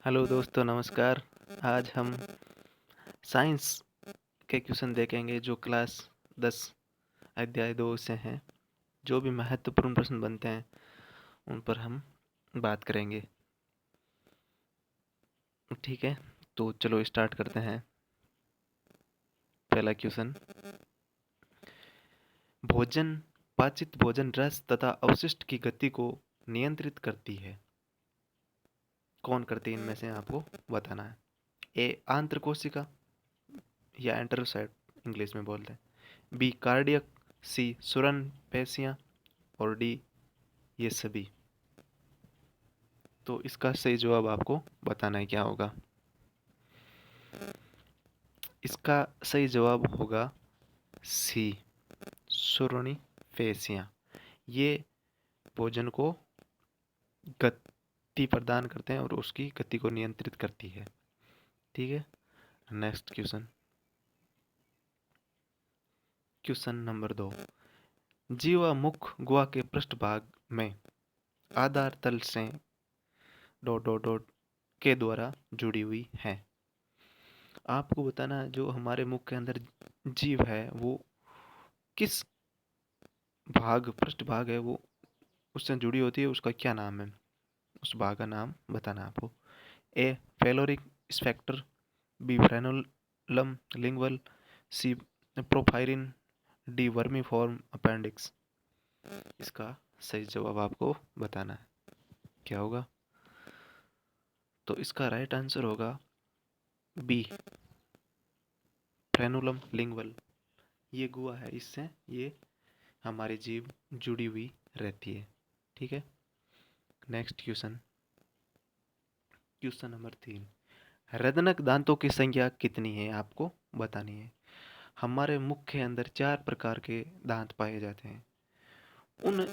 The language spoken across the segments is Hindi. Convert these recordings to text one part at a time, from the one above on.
हेलो दोस्तों, नमस्कार। आज हम साइंस के क्वेश्चन देखेंगे जो क्लास 10 अध्याय 2 से हैं। जो भी महत्वपूर्ण प्रश्न बनते हैं उन पर हम बात करेंगे। ठीक है, तो चलो स्टार्ट करते हैं। पहला क्वेश्चन, भोजन पाचित भोजन रस तथा अवशिष्ट की गति को नियंत्रित करती है। कौन करती है इनमें से आपको बताना है। ए आंत्र कोशिका या एंटेरोसाइट इंग्लिश में बोलते हैं। बी कार्डियक, सी सुरन पेशियां और डी ये सभी। तो इसका सही जवाब आपको बताना है क्या होगा। इसका सही जवाब होगा सी सुरणी पेशियां। ये भोजन को गति प्रदान करते हैं और उसकी गति को नियंत्रित करती है। ठीक है, नेक्स्ट क्वेश्चन। क्वेश्चन नंबर 2, जीवा मुख गुहा के पृष्ठभाग में आधार तल से डॉट डॉट डॉट के द्वारा जुड़ी हुई है। आपको बताना है जो हमारे मुख के अंदर जीव है वो किस भाग पृष्ठभाग है वो उससे जुड़ी होती है, उसका क्या नाम है, उस भाग का नाम बताना है आपको। ए फेलोरिक स्फेक्टर, बी फ्रेनुलम लिंगवल, सी प्रोफाइरिन, डी वर्मीफॉर्म अपेंडिक्स। इसका सही जवाब आपको बताना है क्या होगा। तो इसका राइट आंसर होगा बी फ्रेनुलम लिंगवल। ये गुहा है, इससे ये हमारी जीभ जुड़ी हुई रहती है। ठीक है, नेक्स्ट क्वेश्चन। क्वेश्चन नंबर 3, हृदनक दांतों की संख्या कितनी है आपको बतानी है। हमारे मुख के अंदर 4 प्रकार के दांत पाए जाते हैं। उन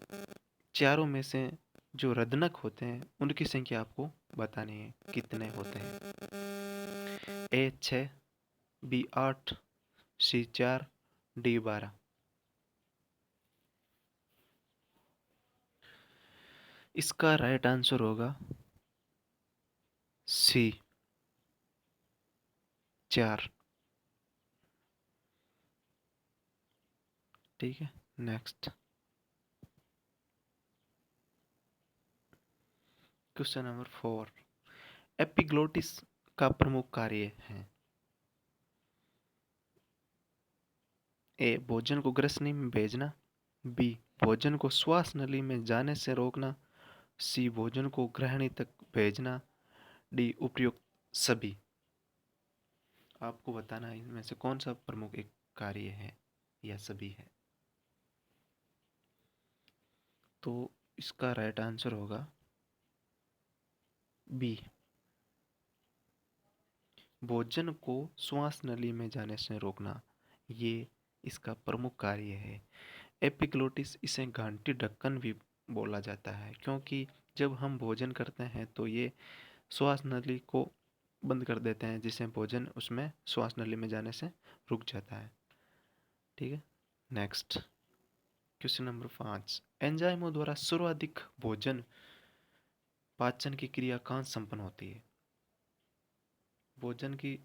चारों में से जो हृदनक होते हैं उनकी संख्या आपको बतानी है कितने होते हैं। ए 6, बी 8, सी 4, डी 12। इसका राइट आंसर होगा सी 4। ठीक है, नेक्स्ट क्वेश्चन नंबर 4, एपिग्लोटिस का प्रमुख कार्य है। ए भोजन को ग्रसनी में भेजना, बी भोजन को श्वास नली में जाने से रोकना, सी भोजन को ग्रहणी तक भेजना, डी उपयुक्त सभी। आपको बताना है इनमें से कौन सा प्रमुख एक कार्य है या सभी है। तो इसका राइट आंसर होगा बी भोजन को श्वास नली में जाने से रोकना, ये इसका प्रमुख कार्य है। एपिग्लोटिस इसे घंटी ढक्कन भी बोला जाता है क्योंकि जब हम भोजन करते हैं तो ये श्वास नली को बंद कर देते हैं जिससे भोजन उसमें श्वास नली में जाने से रुक जाता है। ठीक है, नेक्स्ट क्वेश्चन नंबर 5, एंजाइमों द्वारा सर्वाधिक भोजन पाचन की क्रिया कहाँ संपन्न होती है। भोजन की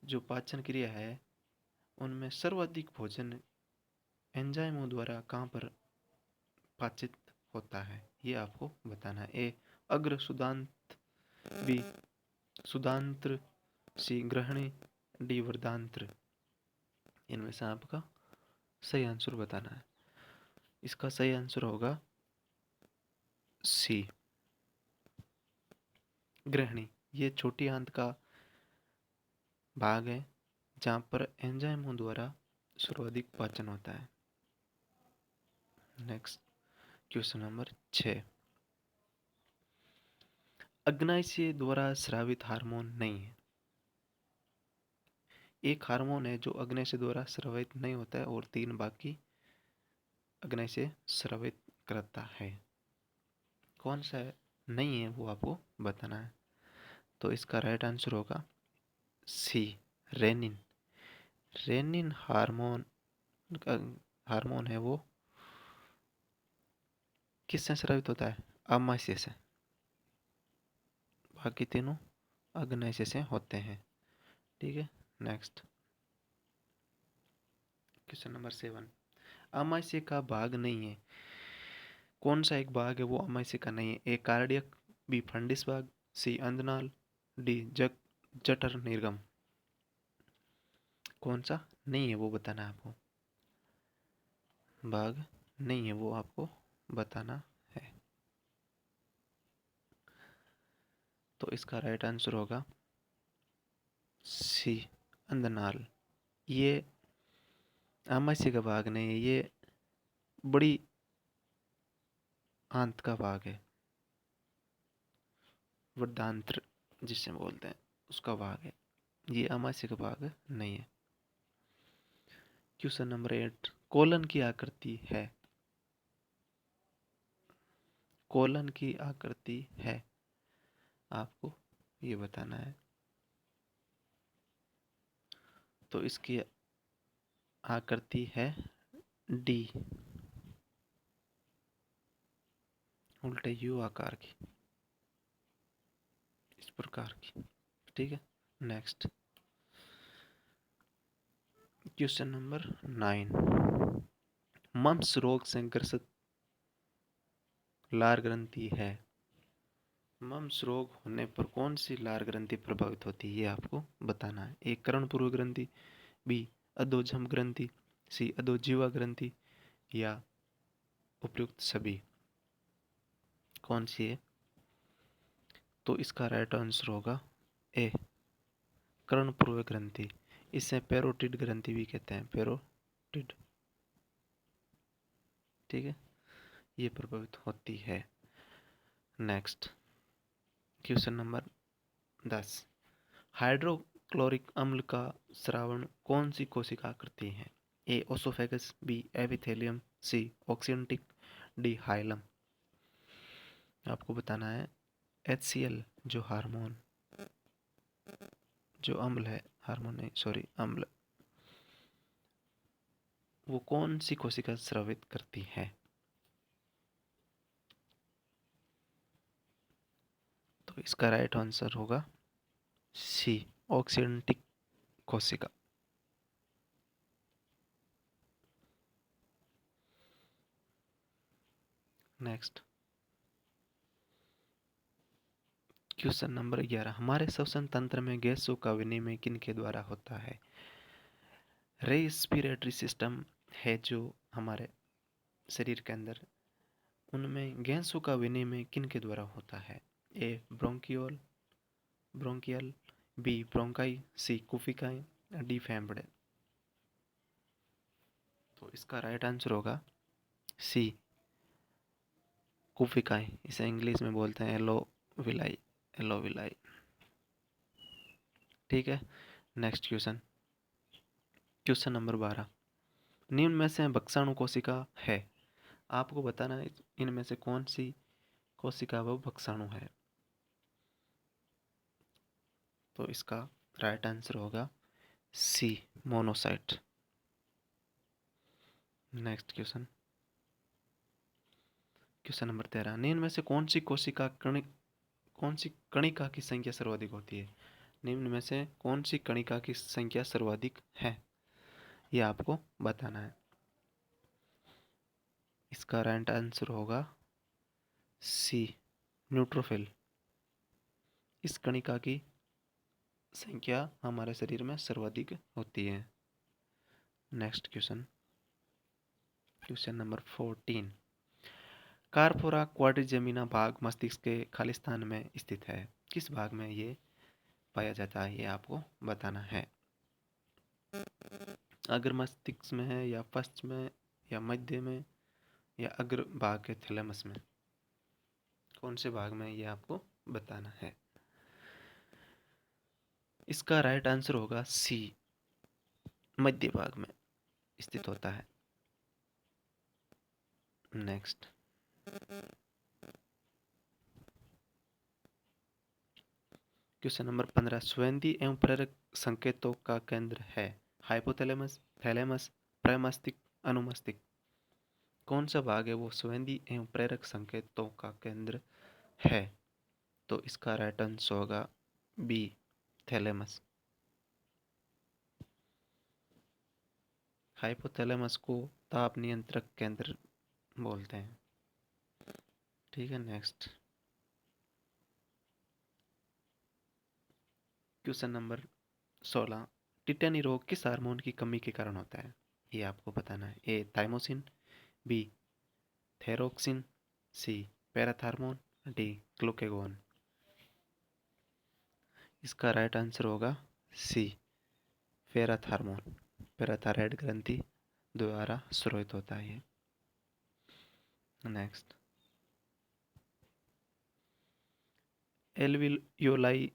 जो पाचन क्रिया है उनमें सर्वाधिक भोजन एंजाइमों द्वारा कहाँ पर पाचित होता है ये आपको बताना है। ए अग्र सुदांत, बी सुदांत्र, सी ग्रहणी, डी वर्दांत्र। इनमें से आपका सही आंसर बताना है। इसका सही आंसर होगा सी ग्रहणी। ये छोटी आंत का भाग है जहाँ पर एंजाइमों द्वारा सर्वाधिक पाचन होता है। नेक्स्ट क्वेश्चन नंबर 6, अग्नाशय द्वारा स्रावित हार्मोन नहीं है। एक हार्मोन है जो अग्नाशय द्वारा स्रावित नहीं होता है और 3 बाकी अग्नाशय स्रावित करता है। कौन सा नहीं है वो आपको बताना है। तो इसका राइट आंसर होगा सी रेनिन। रेनिन हार्मोन का हार्मोन है वो किससे स्रावित होता है, अमाशय से। बाकी तीनों ऑर्गेनाइजेशन होते हैं। ठीक है, नेक्स्ट क्वेश्चन नंबर 7, अमाशय का भाग नहीं है। कौन सा एक भाग है वो अमाशय का नहीं है? ए कार्डियक, बी फंडिस भाग, सी अंधनाल, डी जठर निर्गम। कौन सा नहीं है वो बताना है आपको, भाग नहीं है वो आपको बताना है। तो इसका राइट आंसर होगा सी अंधनाल। ये आमाशय का भाग नहीं है, ये बड़ी आंत का भाग है, वृद्धांत्र जिसे बोलते हैं उसका भाग है, ये आमाशय का भाग नहीं है। क्वेश्चन नंबर 8, कोलन की आकृति है। कोलन की आकृति है, आपको ये बताना है। तो इसकी आकृति है डी, उल्टे यू आकार की, इस प्रकार की। ठीक है, नेक्स्ट क्वेश्चन नंबर 9, मम्स रोग से ग्रसित लार ग्रंथि है। मम्स रोग होने पर कौन सी लार ग्रंथि प्रभावित होती है, ये आपको बताना है। ए कर्णपूर्व ग्रंथि, बी अधोजम ग्रंथि, सी अधोजीवा ग्रंथि, या उपयुक्त सभी। कौन सी है? तो इसका राइट आंसर होगा ए कर्णपूर्व ग्रंथि। इसे पैरोटिड ग्रंथि भी कहते हैं, पैरोटिड। ठीक है, ये प्रभावित होती है। नेक्स्ट क्वेश्चन नंबर 10, हाइड्रोक्लोरिक अम्ल का स्रावण कौन सी कोशिका करती है? ए ओसोफेगस, बी एपिथेलियम, सी ऑक्सियंटिक, डी हाइलम। आपको बताना है HCl जो हार्मोन, जो अम्ल है, हार्मोन नहीं सॉरी अम्ल, वो कौन सी कोशिका स्रावित करती है? तो इसका राइट आंसर होगा सी ऑक्सियंटिक कोशिका। नेक्स्ट क्वेश्चन नंबर 11, हमारे श्वसन तंत्र में गैसों का विनिमय किन के द्वारा होता है? रेस्पिरेटरी सिस्टम है जो हमारे शरीर के अंदर, उनमें गैसों का विनिमय किन के द्वारा होता है? ए ब्रोंकियल, बी ब्रोंकाई, सी कुफिकाई, डी फेम्बड़े। तो इसका राइट आंसर होगा सी कुफिकाई। इसे इंग्लिश में बोलते हैं एलोविलाई, एलोविलाई। ठीक है, नेक्स्ट क्वेश्चन, क्वेश्चन नंबर 12, निम्न में से भक्षाणु कोशिका है। आपको बताना है इनमें से कौन सी कोशिका वो भक्षाणु है। तो इसका राइट आंसर होगा C monocyte. Next question, question number 13, निम्न में से कौन सी कणिका की संख्या सर्वाधिक होती है? निम्न में से कौन सी कणिका की संख्या सर्वाधिक है, यह आपको बताना है। इसका राइट आंसर होगा सी न्यूट्रोफिल। इस कणिका की संख्या हमारे शरीर में सर्वाधिक होती है। Next question, question number 14, corpora quadrigemina भाग मस्तिष्क के खालिस्तान में स्थित है। किस भाग में ये पाया जाता है, ये आपको बताना है। अग्र मस्तिष्क में है, या पश्च में, या मध्य में, या अग्र भाग के थैलेमस में। कौन से भाग में ये आपको बताना है। इसका राइट आंसर होगा सी मध्य भाग में स्थित होता है। नेक्स्ट क्वेश्चन नंबर 15, स्वेंदी एवं प्रेरक संकेतों का केंद्र है। हाइपोथैलेमस, थैलेमस, प्रमस्तिष्क, अनुमस्तिष्क। कौन सा भाग है वो स्वेंदी एवं प्रेरक संकेतों का केंद्र है? तो इसका राइट आंसर होगा बी थैलेमस। हाइपोथैलेमस को ताप नियंत्रक केंद्र बोलते हैं। ठीक है, नेक्स्ट क्वेश्चन नंबर 16। टिटेनी रोग किस हार्मोन की कमी के कारण होता है? ये आपको बताना है। ए थाइमोसिन, बी थेरोक्सिन, सी पैराथार्मोन, डी ग्लूकेगोन। इसका राइट आंसर होगा सी पैराथार्मोन। पैराथायराइड ग्रंथि द्वारा स्रावित होता है ये। नेक्स्ट एल्वियोलाई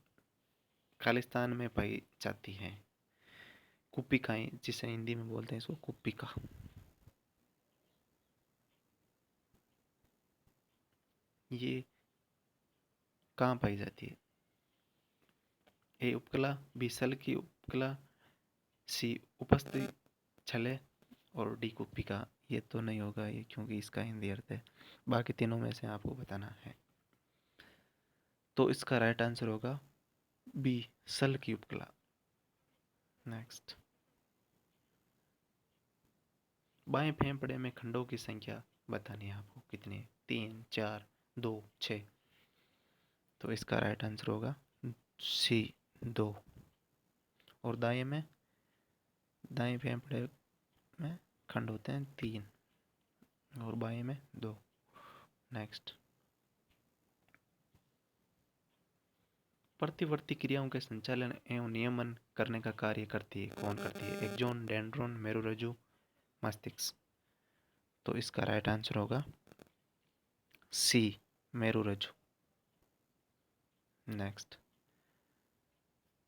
खालिस्तान में पाई जाती है। कुपिकाएं, जिसे हिंदी में बोलते हैं इसको कुपिका। ये कहाँ पाई जाती है? ए उपकला, बी सल की उपकला, सी उपस्थित छले और डी कुपिका। ये तो नहीं होगा ये, क्योंकि इसका हिंदी अर्थ है। बाकी तीनों में से आपको बताना है। तो इसका राइट आंसर होगा बी सल की उपकला। नेक्स्ट बाएं फेफड़े में खंडों की संख्या बतानी है आपको। कितनी है? 3, 4, 2, 6। तो इसका राइट आंसर होगा सी 2। और दाएं फेफड़े में खंड होते हैं 3 और बाएं में 2। नेक्स्ट प्रतिवर्ती क्रियाओं के संचालन एवं नियमन करने का कार्य करती है। कौन करती है? एक्सोन, डेंड्रोन, मेरुरज्जु, मस्तिष्क। तो इसका राइट आंसर होगा सी मेरुरज्जु। नेक्स्ट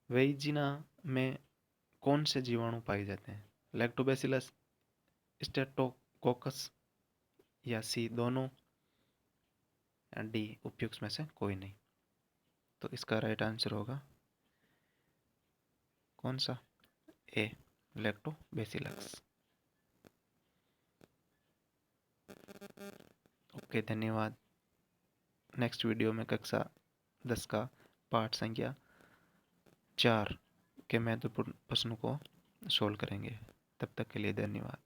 वेजिना में कौन से जीवाणु पाए जाते हैं? लैक्टोबैसिलस, स्टेप्टोकोकस या सी दोनों, डी उपयुक्त में से कोई नहीं। तो इसका राइट आंसर होगा कौन सा? ए लैक्टोबैसिलस। ओके, धन्यवाद। नेक्स्ट वीडियो में कक्षा 10 का पाठ संख्या 4 के महत्वपूर्ण प्रश्नों को सोल्व करेंगे। तब तक के लिए धन्यवाद।